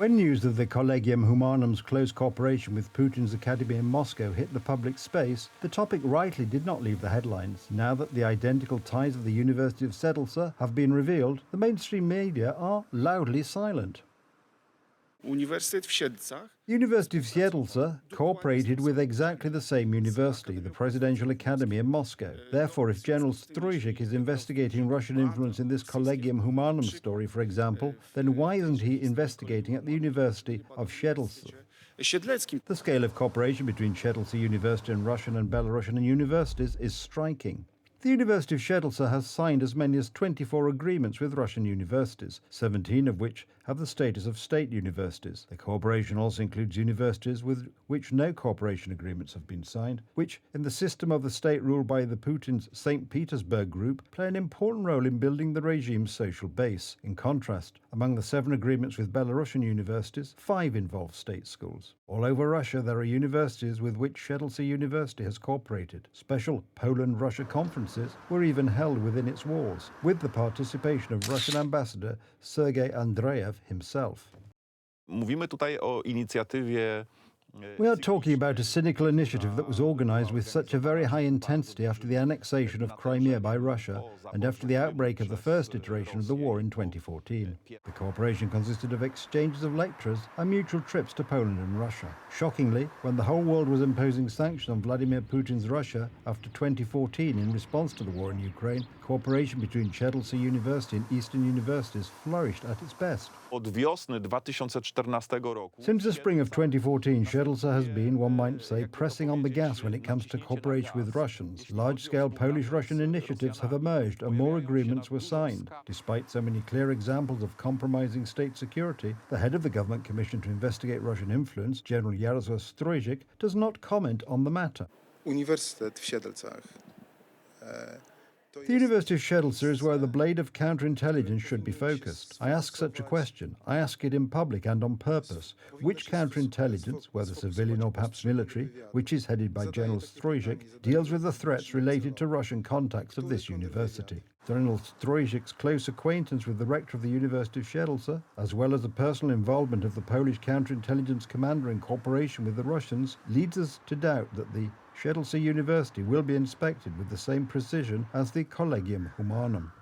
When news of the Collegium Humanum's close cooperation with Putin's academy in Moscow hit the public space, the topic rightly did not leave the headlines. Now that the identical ties of the University of Sedlce have been revealed, the mainstream media are loudly silent. Uniwersytet w Siedlcach. The University of Sedlce cooperated with exactly the same university, the Presidential Academy in Moscow. Therefore, if General Strojik is investigating Russian influence in this Collegium Humanum story, for example, then why isn't he investigating at the University of Sedlce? Siedleckim. The scale of cooperation between Sedlce University and Russian and Belarusian universities is striking. The University of Sedlce has signed as many as 24 agreements with Russian universities, 17 of which have the status of state universities. The cooperation also includes universities with which no cooperation agreements have been signed, which, in the system of the state ruled by the Putin's St. Petersburg group, play an important role in building the regime's social base. In contrast, among the 7 agreements with Belarusian universities, 5 involve state schools. All over Russia, there are universities with which Sedlce University has cooperated. Special Poland-Russia conferences were even held within its walls, with the participation of Russian ambassador Sergei Andreev himself. Mówimy tutaj o inicjatywie. We are talking about a cynical initiative that was organized with such a very high intensity after the annexation of Crimea by Russia and after the outbreak of the first iteration of the war in 2014. The cooperation consisted of exchanges of lecturers and mutual trips to Poland and Russia. Shockingly, when the whole world was imposing sanctions on Vladimir Putin's Russia after 2014 in response to the war in Ukraine, cooperation between Sedlce University and Eastern universities flourished at its best. Od wiosny 2014 roku. Since the spring of 2014, Sedlce has been, one might say, pressing on the gas when it comes to cooperation with Russians. Large-scale Polish-Russian initiatives have emerged and more agreements were signed. Despite so many clear examples of compromising state security, the head of the government commission to investigate Russian influence, General Jarosław Strojik, does not comment on the matter. Uniwersytet w Siedlcach. The University of Sedlce is where the blade of counterintelligence should be focused. I ask such a question. I ask it in public and on purpose. Which counterintelligence, whether civilian or perhaps military, which is headed by General Strojik, deals with the threats related to Russian contacts of this university? General Strojik's close acquaintance with the rector of the University of Sedlce, as well as the personal involvement of the Polish counterintelligence commander in cooperation with the Russians, leads us to doubt that the Sedlce University will be inspected with the same precision as the Collegium Humanum.